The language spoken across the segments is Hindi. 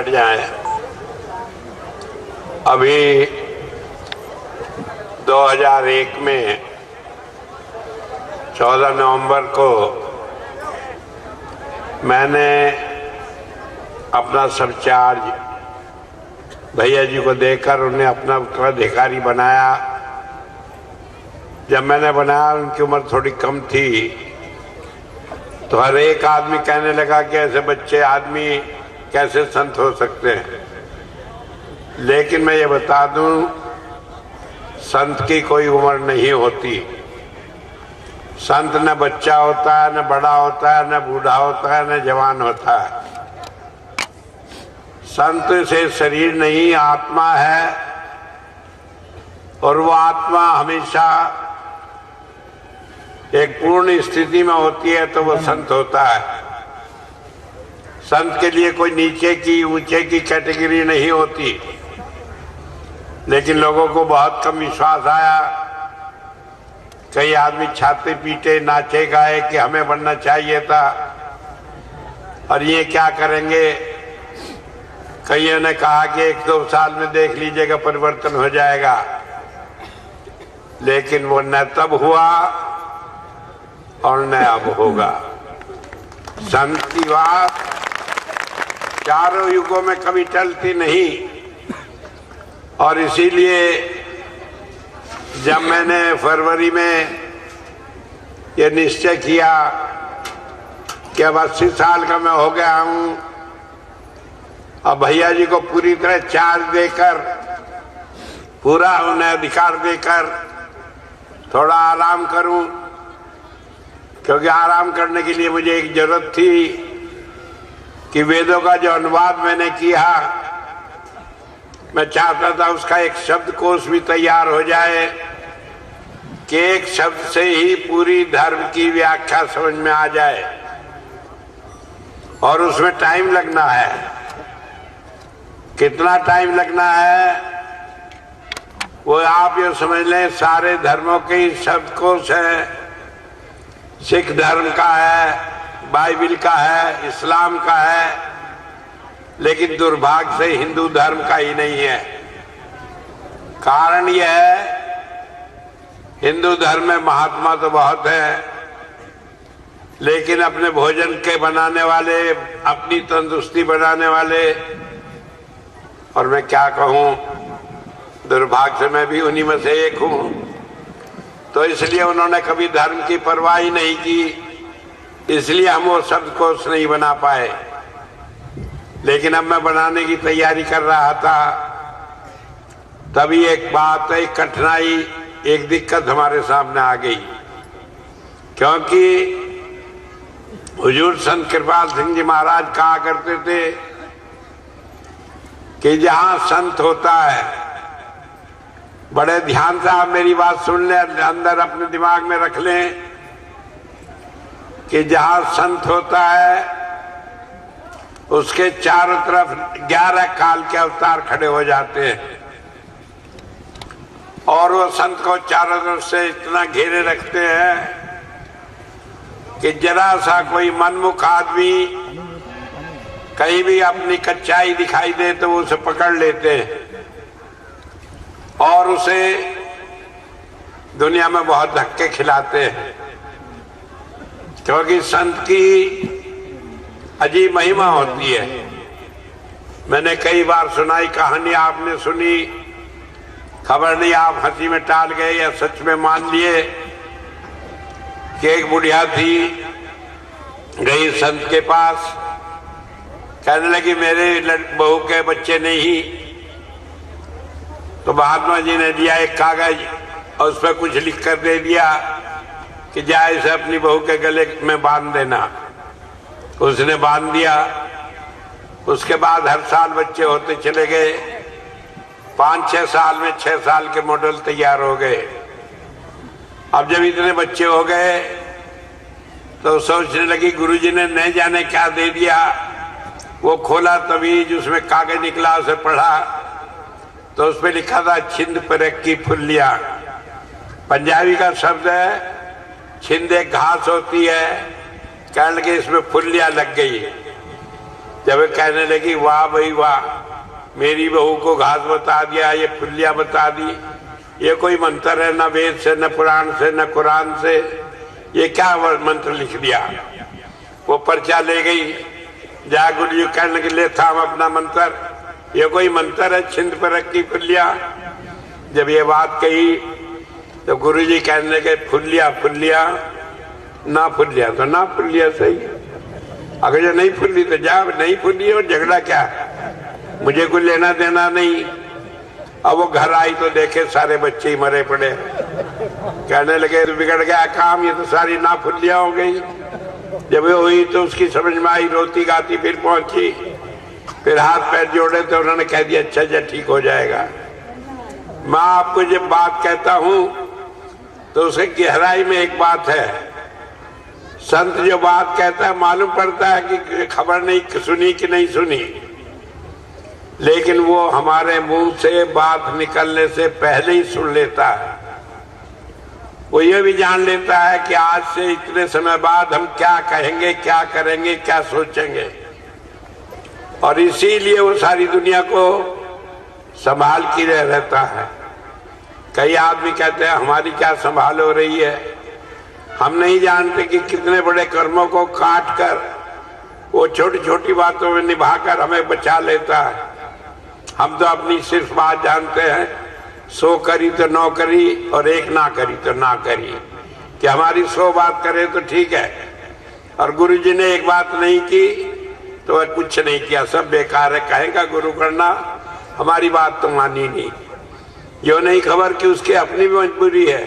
बैठ जाए। अभी 2001 में 14 नवंबर को मैंने अपना सब चार्ज भैया जी को देकर उन्हें अपना उत्तराधिकारी बनाया। जब मैंने बनाया, उनकी उम्र थोड़ी कम थी, तो हर एक आदमी कहने लगा कि ऐसे बच्चे आदमी कैसे संत हो सकते हैं। लेकिन मैं ये बता दूं, संत की कोई उम्र नहीं होती। संत न बच्चा होता है, न बड़ा होता है, न बूढ़ा होता है, न जवान होता है। संत से शरीर नहीं, आत्मा है, और वो आत्मा हमेशा एक पूर्ण स्थिति में होती है तो वो संत होता है। संत के लिए कोई नीचे की ऊंचे की कैटेगरी नहीं होती। लेकिन लोगों को बहुत कम विश्वास आया। कई आदमी छाते पीटे, नाचे गाए कि हमें बनना चाहिए था, और ये क्या करेंगे। कईयों ने कहा कि 1-2 साल में देख लीजिएगा परिवर्तन हो जाएगा। लेकिन वो न तब हुआ और न अब होगा। संत की बात चारों युगों में कभी टलती नहीं। और इसीलिए जब मैंने फरवरी में ये निश्चय किया कि अब 80 साल का मैं हो गया हूं, अब भैया जी को पूरी तरह चार्ज देकर, पूरा उन्हें अधिकार देकर थोड़ा आराम करूं, क्योंकि आराम करने के लिए मुझे एक जरूरत थी कि वेदों का जो अनुवाद मैंने किया, मैं चाहता था उसका एक शब्दकोश भी तैयार हो जाए कि एक शब्द से ही पूरी धर्म की व्याख्या समझ में आ जाए। और उसमें टाइम लगना है। कितना टाइम लगना है वो आप ये समझ लें, सारे धर्मों के शब्दकोश है। सिख धर्म का है, बाइबिल का है, इस्लाम का है, लेकिन दुर्भाग्य से हिंदू धर्म का ही नहीं है। कारण यह है, हिंदू धर्म में महात्मा तो बहुत है, लेकिन अपने भोजन के बनाने वाले, अपनी तंदुरुस्ती बनाने वाले, और मैं क्या कहूं, दुर्भाग्य से मैं भी उन्हीं में से एक हूं। तो इसलिए उन्होंने कभी धर्म की परवाह ही नहीं की, इसलिए हम वो शब्दकोश नहीं बना पाए। लेकिन अब मैं बनाने की तैयारी कर रहा था, तभी एक बात, एक कठिनाई, एक दिक्कत हमारे सामने आ गई। क्योंकि हुजूर संत कृपाल सिंह जी महाराज कहा करते थे कि जहां संत होता है, बड़े ध्यान से आप मेरी बात सुन लें, अंदर अपने दिमाग में रख लें कि जहां संत होता है उसके चारों तरफ 11 काल के अवतार खड़े हो जाते हैं, और वो संत को चारों तरफ से इतना घेरे रखते हैं कि जरा सा कोई मनमुख आदमी कहीं भी अपनी कच्चाई दिखाई दे तो वो उसे पकड़ लेते हैं और उसे दुनिया में बहुत धक्के खिलाते हैं। क्योंकि संत की अजीब महिमा होती है। मैंने कई बार सुनाई कहानी, आपने सुनी, खबर नहीं आप हंसी में टाल गए या सच में मान लिए कि एक बुढ़िया थी, गई संत के पास, कहने लगी मेरे बहू के बच्चे नहीं। तो महात्मा जी ने दिया एक कागज और उस पर कुछ लिख कर दे दिया कि जाए इसे अपनी बहू के गले में बांध देना। उसने बांध दिया। उसके बाद हर साल बच्चे होते चले गए। 5-6 साल में 6 साल के मॉडल तैयार हो गए। अब जब इतने बच्चे हो गए तो सोचने लगी गुरुजी ने न जाने क्या दे दिया। वो खोला तभी उसमें कागज निकला, उसे पढ़ा तो उस पर लिखा था छिंद परक की फुल्लिया। पंजाबी का शब्द है। छिंद एक घास होती है, कहने लगे इसमें फुल्लियां लग गई। जब कहने लगी वाह भाई वाह, मेरी बहू को घास बता दिया, ये फुल्लियां बता दी, ये कोई मंत्र है? न वेद से, न पुराण से, न कुरान से, ये क्या मंत्र लिख दिया? वो पर्चा ले गई, जा गुरु जी कहने के लिए थाम अपना मंत्र, ये कोई मंत्र है? छिंद पर रखी फुल्लियां। जब ये बात कही तो गुरु जी कहने लगे फुल्लियां फुल्लियां, ना फुल्लियां तो ना फुल्लियां सही, अगर जो नहीं फुल्ली तो जा, नहीं फुल्ली और झगड़ा क्या, मुझे कुछ लेना देना नहीं। अब वो घर आई तो देखे सारे बच्चे ही मरे पड़े, कहने लगे बिगड़ गया काम, ये तो सारी ना फुल्लियां हो गई। जब ये हुई तो उसकी समझ में आई, रोती गाती फिर पहुंची, फिर हाथ पैर जोड़े तो उन्होंने कह दिया अच्छा अच्छा ठीक हो जाएगा। मैं आपको जब बात कहता हूं तो उसे गहराई में एक बात है, संत जो बात कहता है मालूम पड़ता है कि खबर नहीं सुनी कि नहीं सुनी, लेकिन वो हमारे मुंह से बात निकलने से पहले ही सुन लेता है। वो ये भी जान लेता है कि आज से इतने समय बाद हम क्या कहेंगे, क्या करेंगे, क्या सोचेंगे, और इसीलिए वो सारी दुनिया को संभाल के रहता है। कई आदमी कहते हैं हमारी क्या संभाल हो रही है, हम नहीं जानते कि कितने बड़े कर्मों को काट कर वो छोटी छोटी बातों में निभाकर हमें बचा लेता है। हम तो अपनी सिर्फ बात जानते हैं, 100 करी तो 9 करी और 1 ना करी तो ना करी, कि हमारी 100 बात करे तो ठीक है, और गुरु जी ने एक बात नहीं की तो वह कुछ नहीं किया, सब बेकार है, कहेगा गुरु करना, हमारी बात तो मानी नहीं। जो नहीं खबर कि उसकी अपनी भी मजबूरी है,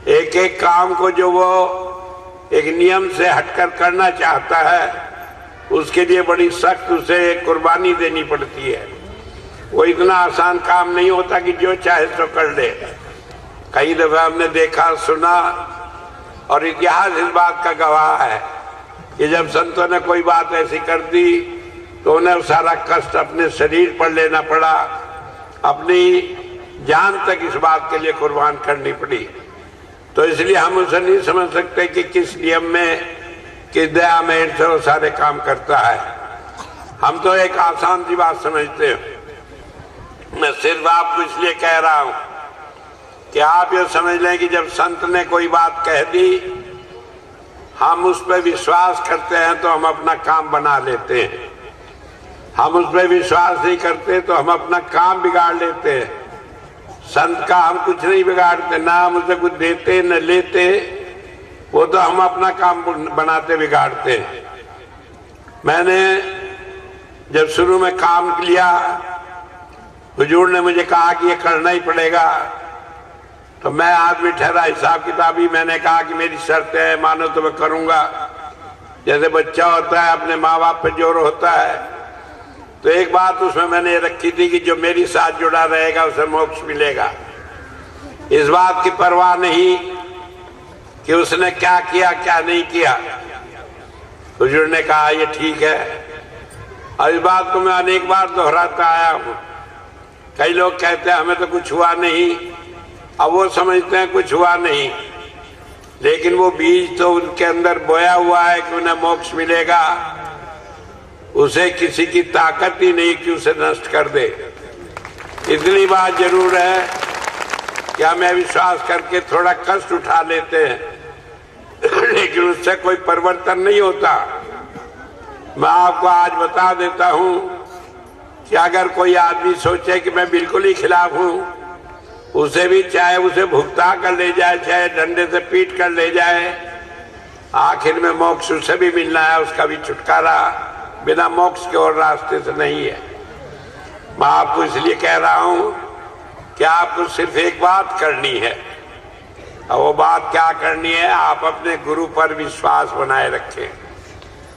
एक एक काम को जो वो एक नियम से हटकर करना चाहता है उसके लिए बड़ी सख्त उसे कुर्बानी देनी पड़ती है। वो इतना आसान काम नहीं होता कि जो चाहे तो कर ले। कई दफा हमने देखा सुना, और इतिहास इस बात का गवाह है कि जब संतों ने कोई बात ऐसी कर दी तो उन्हें सारा कष्ट अपने शरीर पर लेना पड़ा, अपनी जान तक इस बात के लिए कुर्बान करनी पड़ी। तो इसलिए हम उसे नहीं समझ सकते कि किस नियम में, किस दया में से वो सारे काम करता है। हम तो एक आसान सी बात समझते हैं। मैं सिर्फ आपको इसलिए कह रहा हूं कि आप ये समझ लें कि जब संत ने कोई बात कह दी, हम उस पर विश्वास करते हैं तो हम अपना काम बना लेते हैं, हम उस पर विश्वास नहीं करते तो हम अपना काम बिगाड़ लेते हैं। संत का हम कुछ नहीं बिगाड़ते, ना हम उसे कुछ देते न लेते, वो तो हम अपना काम बनाते बिगाड़ते हैं। मैंने जब शुरू में काम लिया, हुजूर ने मुझे कहा कि ये करना ही पड़ेगा, तो मैं आदमी ठहरा हिसाब किताबी, मैंने कहा कि मेरी शर्तें हैं, मानो तो मैं करूंगा। जैसे बच्चा होता है अपने माँ बाप पे जोर होता है, तो एक बात उसमें मैंने रखी थी कि जो मेरी साथ जुड़ा रहेगा उसे मोक्ष मिलेगा। इस बात की परवाह नहीं कि उसने क्या किया क्या नहीं किया। हुजूर ने कहा ये ठीक है, और इस बात को मैं अनेक बार दोहराता आया हूं। कई लोग कहते हैं हमें तो कुछ हुआ नहीं, अब वो समझते हैं कुछ हुआ नहीं, लेकिन वो बीज तो उनके अंदर बोया हुआ है कि उन्हें मोक्ष मिलेगा। उसे किसी की ताकत ही नहीं कि उसे नष्ट कर दे। इतनी बात जरूर है कि हमें विश्वास करके थोड़ा कष्ट उठा लेते हैं लेकिन उससे कोई परिवर्तन नहीं होता। मैं आपको आज बता देता हूं कि अगर कोई आदमी सोचे कि मैं बिल्कुल ही खिलाफ हूं, उसे भी चाहे उसे भुगता कर ले जाए, चाहे डंडे से पीट कर ले जाए, आखिर में मोक्ष उसे भी मिलना है, उसका भी छुटकारा बिना मोक्ष के और रास्ते से नहीं है। मैं आपको इसलिए कह रहा हूं कि आपको सिर्फ एक बात करनी है, और वो बात क्या करनी है, आप अपने गुरु पर विश्वास बनाए रखें।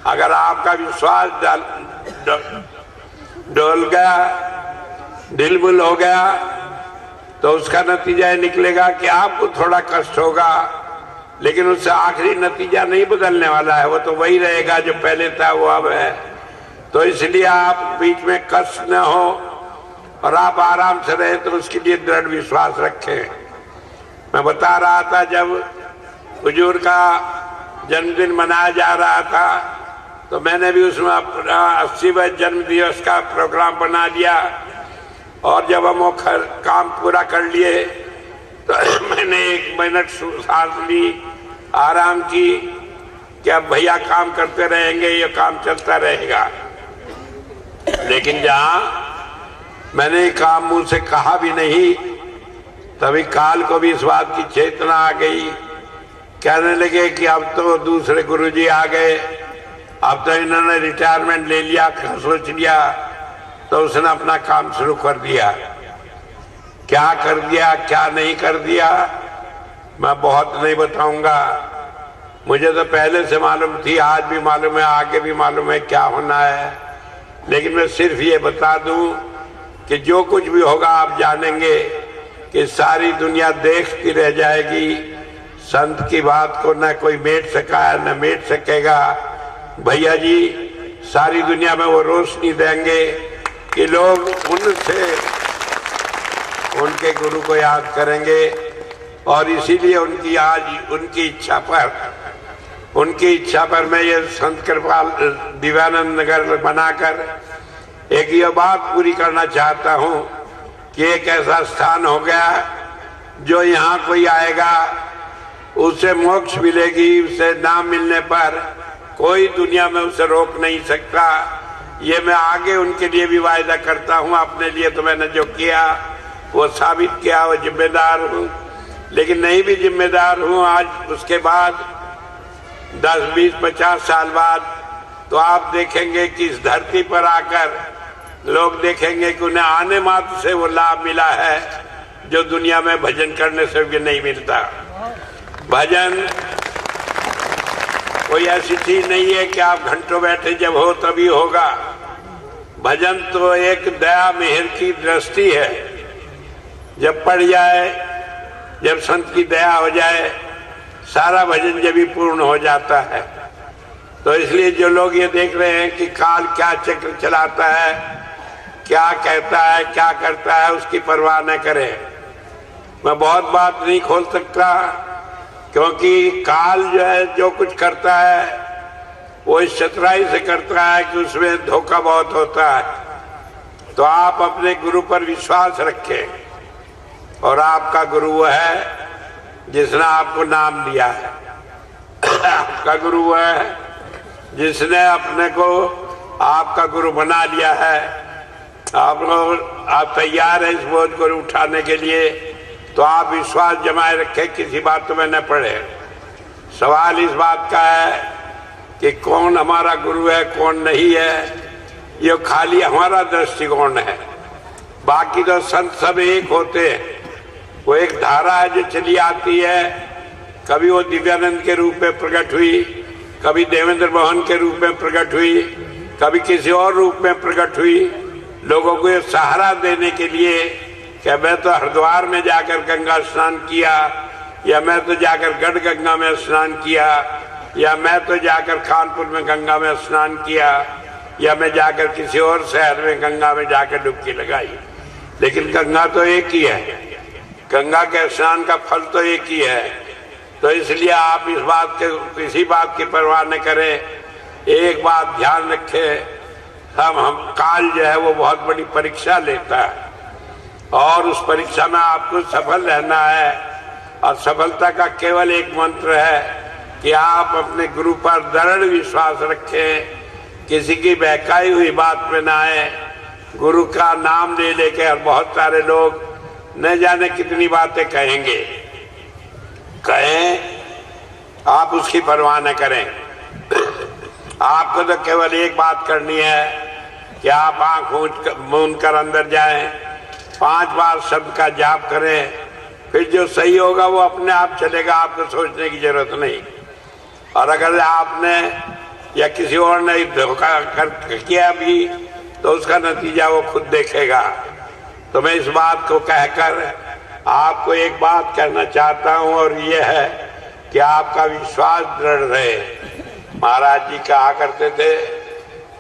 अगर आपका विश्वास डोल गया, ढिलमुल हो गया, तो उसका नतीजा निकलेगा कि आपको थोड़ा कष्ट होगा, लेकिन उससे आखिरी नतीजा नहीं बदलने वाला है, वो तो वही रहेगा जो पहले था वो अब है। तो इसलिए आप बीच में कष्ट न हो और आप आराम से रहे, तो उसके लिए दृढ़ विश्वास रखें। मैं बता रहा था जब हुजूर का जन्मदिन मनाया जा रहा था तो मैंने भी उसमें अपना 80वां जन्म दिवस का प्रोग्राम बना लिया। और जब हम वो काम पूरा कर लिए तो मैंने 1 मिनट सांस ली, आराम की कि अब भैया काम करते रहेंगे, ये काम चलता रहेगा। लेकिन जहां मैंने काम मुंह से कहा भी नहीं, तभी काल को भी इस बात की चेतना आ गई। कहने लगे कि अब तो दूसरे गुरुजी आ गए, अब तो इन्होंने रिटायरमेंट ले लिया, सोच लिया। तो उसने अपना काम शुरू कर दिया। क्या कर दिया, क्या नहीं कर दिया, मैं बहुत नहीं बताऊंगा। मुझे तो पहले से मालूम थी, आज भी मालूम है, आगे भी मालूम है क्या होना है। लेकिन मैं सिर्फ ये बता दूं कि जो कुछ भी होगा आप जानेंगे कि सारी दुनिया देखती रह जाएगी। संत की बात को न कोई मेट सका है, न मेट सकेगा। भैया जी सारी दुनिया में वो रोशनी देंगे कि लोग उनसे उनके गुरु को याद करेंगे। और इसीलिए उनकी आज उनकी इच्छा पर मैं ये संत कृपाल दिव्यानंद नगर बनाकर एक ये बात पूरी करना चाहता हूँ कि एक ऐसा स्थान हो गया जो यहाँ कोई आएगा उसे मोक्ष मिलेगी, उसे नाम मिलने पर कोई दुनिया में उसे रोक नहीं सकता। ये मैं आगे उनके लिए भी वायदा करता हूँ। अपने लिए तो मैंने जो किया वो साबित किया, वो जिम्मेदार हूँ। लेकिन नहीं भी जिम्मेदार हूँ आज, उसके बाद 10, 20, 50 साल बाद तो आप देखेंगे कि इस धरती पर आकर लोग देखेंगे कि उन्हें आने मात्र से वो लाभ मिला है जो दुनिया में भजन करने से भी नहीं मिलता। भजन कोई ऐसी चीज नहीं है कि आप घंटों बैठे जब हो तभी होगा। भजन तो एक दया मेहर की दृष्टि है। जब पड़ जाए, जब संत की दया हो जाए, सारा भजन जब भी पूर्ण हो जाता है। तो इसलिए जो लोग ये देख रहे हैं कि काल क्या चक्र चलाता है, क्या कहता है, क्या करता है, उसकी परवाह न करें। मैं बहुत बात नहीं खोल सकता क्योंकि काल जो है जो कुछ करता है वो इस चतुराई से करता है कि उसमें धोखा बहुत होता है। तो आप अपने गुरु पर विश्वास रखें और आपका गुरु वो है जिसने आपको नाम दिया है। आपका गुरु वो है जिसने अपने को आपका गुरु बना लिया है। आप तैयार हैं इस बोझ को उठाने के लिए, तो आप विश्वास जमाए रखें, किसी बात में न पड़े। सवाल इस बात का है कि कौन हमारा गुरु है, कौन नहीं है, ये खाली हमारा दृष्टिकोण है। बाकी तो संत सब एक होते हैं। वो एक धारा है जो चली आती है। कभी वो दिव्यानंद के रूप में प्रकट हुई, कभी देवेंद्र मोहन के रूप में प्रकट हुई, कभी किसी और रूप में प्रकट हुई, लोगों को ये सहारा देने के लिए कि मैं तो हरिद्वार में जाकर गंगा स्नान किया, या मैं तो जाकर गढ़ गंगा में स्नान किया, या मैं तो जाकर कानपुर में गंगा में स्नान किया, या मैं जाकर किसी और शहर में गंगा में जाकर डुबकी लगाई। लेकिन गंगा तो एक ही है, गंगा के स्नान का फल तो एक ही है। तो इसलिए आप इस बात के किसी बात की परवाह न करें। एक बात ध्यान रखें, हम काल जो है वो बहुत बड़ी परीक्षा लेता है और उस परीक्षा में आपको सफल रहना है। और सफलता का केवल एक मंत्र है कि आप अपने गुरु पर दृढ़ विश्वास रखें, किसी की बहकाई हुई बात में ना आए। गुरु का नाम ले लेके और बहुत सारे लोग न जाने कितनी बातें कहेंगे, कहें, आप उसकी परवाह न करें। आपको तो केवल एक बात करनी है कि आप आंख मूंद कर अंदर जाएं, 5 बार शब्द का जाप करें, फिर जो सही होगा वो अपने आप चलेगा, आपको सोचने की जरूरत नहीं। और अगर आपने या किसी और ने धोखा किया भी तो उसका नतीजा वो खुद देखेगा। तो मैं इस बात को कहकर आपको एक बात कहना चाहता हूं और ये है कि आपका विश्वास दृढ़ रहे। महाराज जी कहा करते थे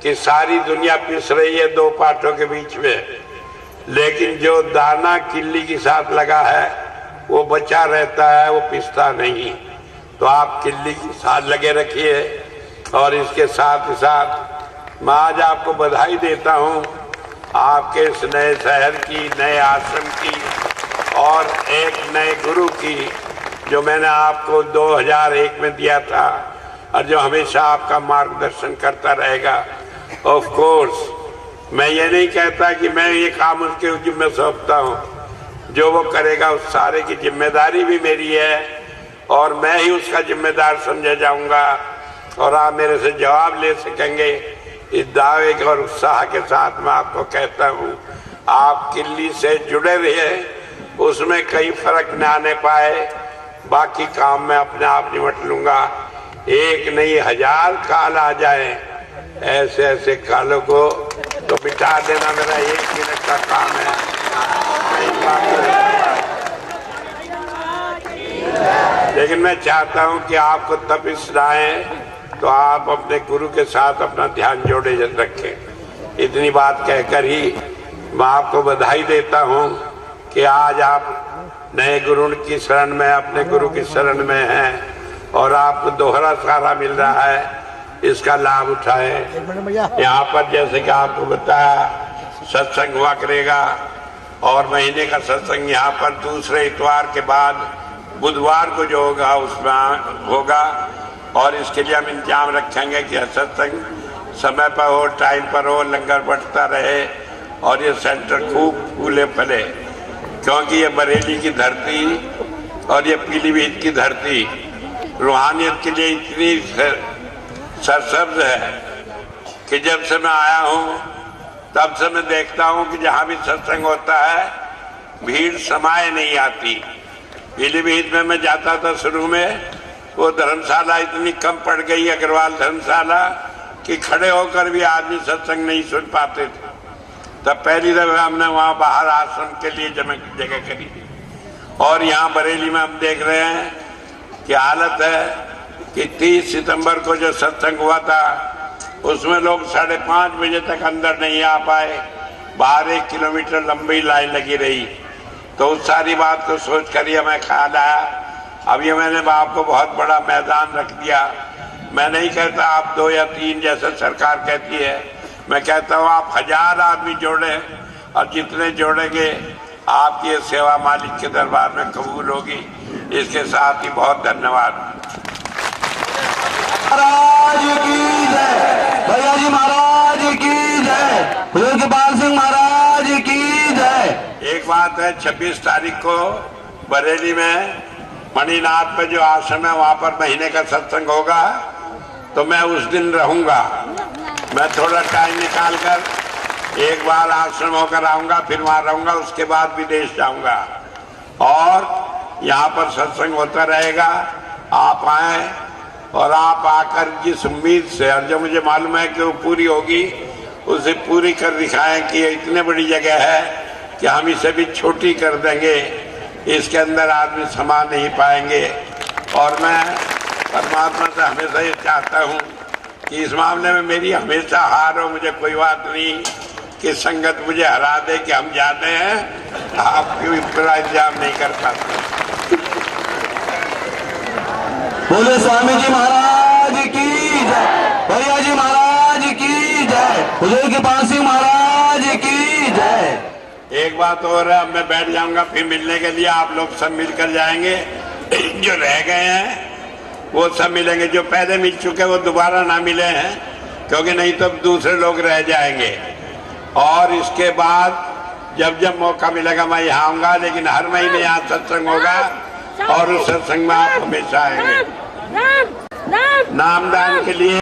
कि सारी दुनिया पिस रही है 2 पाठों के बीच में, लेकिन जो दाना किल्ली के साथ लगा है वो बचा रहता है, वो पिसता नहीं। तो आप किल्ली के साथ लगे रखिए, और इसके साथ ही साथ मैं आज आपको बधाई देता हूं आपके इस नए शहर की, नए आश्रम की और एक नए गुरु की, जो मैंने आपको 2001 में दिया था और जो हमेशा आपका मार्गदर्शन करता रहेगा। ऑफ कोर्स मैं ये नहीं कहता कि मैं ये काम उसके जिम्मे सौंपता हूँ, जो वो करेगा उस सारे की जिम्मेदारी भी मेरी है और मैं ही उसका जिम्मेदार समझा जाऊंगा और आप मेरे से जवाब ले सकेंगे। इस दावे और उत्साह के साथ मैं आपको कहता हूँ, आप किल्ली से जुड़े रहिए, उसमें कई फर्क न आने पाए, बाकी काम मैं अपने आप निपट लूंगा। एक नहीं 1000 काल आ जाए, ऐसे ऐसे कालों को तो मिटा देना मेरा 1 मिनट का काम है। लेकिन मैं चाहता हूं कि आपको तब सुनाए तो आप अपने गुरु के साथ अपना ध्यान जोड़े रखें। इतनी बात कहकर ही मैं आपको बधाई देता हूं कि आज आप नए गुरु की शरण में, अपने गुरु की शरण में हैं और आपको दोहरा सहारा मिल रहा है, इसका लाभ उठाएं। यहाँ पर जैसे कि आपको बताया सत्संग हुआ करेगा और महीने का सत्संग यहाँ पर दूसरे इतवार के बाद बुधवार को जो होगा उसमें होगा और इसके लिए हम इंतजाम रखेंगे कि सत्संग समय पर हो, टाइम पर हो, लंगर बढ़ता रहे और ये सेंटर खूब फूले फले, क्योंकि ये बरेली की धरती और ये पीलीभीत की धरती रूहानियत के लिए इतनी सरसब्ज है कि जब से मैं आया हूँ तब से मैं देखता हूँ कि जहाँ भी सत्संग होता है भीड़ समाये नहीं आती। पीलीभीत में मैं जाता था शुरू में, वो धर्मशाला इतनी कम पड़ गई, अग्रवाल धर्मशाला, कि खड़े होकर भी आदमी सत्संग नहीं सुन पाते थे। तब पहली दफा हमने वहाँ बाहर आश्रम के लिए जगह करी थी और यहाँ बरेली में हम देख रहे हैं कि हालत है कि 30 सितंबर को जो सत्संग हुआ था उसमें लोग 5:30 बजे तक अंदर नहीं आ पाए, बाहर 1 किलोमीटर लंबी लाइन लगी रही। तो उस सारी बात को सोच कर ही हमें ख्याल आया, अब ये मैंने आपको बहुत बड़ा मैदान रख दिया। मैं नहीं कहता आप 2 या 3 जैसे सरकार कहती है, मैं कहता हूँ आप 1000 आदमी जोड़े और जितने जोड़ेंगे आपकी ये सेवा मालिक के दरबार में कबूल होगी। इसके साथ ही बहुत धन्यवाद। महाराज की जय, भैया जी महाराज की जय, हुजूर कृपाल सिंह महाराज की जय। एक बात है, 26 तारीख को बरेली में मणिनाथ में जो आश्रम है वहां पर महीने का सत्संग होगा, तो मैं उस दिन रहूंगा। मैं थोड़ा टाइम निकाल कर एक बार आश्रम होकर आऊंगा, फिर वहां रहूंगा, उसके बाद विदेश जाऊंगा और यहाँ पर सत्संग होता रहेगा। आप आए और आप आकर जिस उम्मीद से, और जो मुझे मालूम है कि वो पूरी होगी, उसे पूरी कर दिखाएं कि ये इतने बड़ी जगह है कि हम इसे भी छोटी कर देंगे, इसके अंदर आदमी समा नहीं पाएंगे। और मैं परमात्मा से हमेशा ये चाहता हूँ कि इस मामले में मेरी हमेशा हार हो, मुझे कोई बात नहीं कि संगत मुझे हरा दे कि हम जाते हैं, आप क्यों पूरा इंतजाम नहीं कर पाते। बोले स्वामी जी महाराज की जय, भैया जी महाराज की जय, हुजूर कृपाल सिंह महाराज की जय। एक बात और है, अब मैं बैठ जाऊंगा, फिर मिलने के लिए आप लोग सब मिलकर जाएंगे। जो रह गए हैं वो सब मिलेंगे, जो पहले मिल चुके वो दोबारा ना मिले हैं, क्योंकि नहीं तो दूसरे लोग रह जाएंगे। और इसके बाद जब जब मौका मिलेगा मैं यहाँ आऊंगा, लेकिन हर महीने यहाँ सत्संग होगा और उस सत्संग में आप हमेशा आएंगे। नामदान के लिए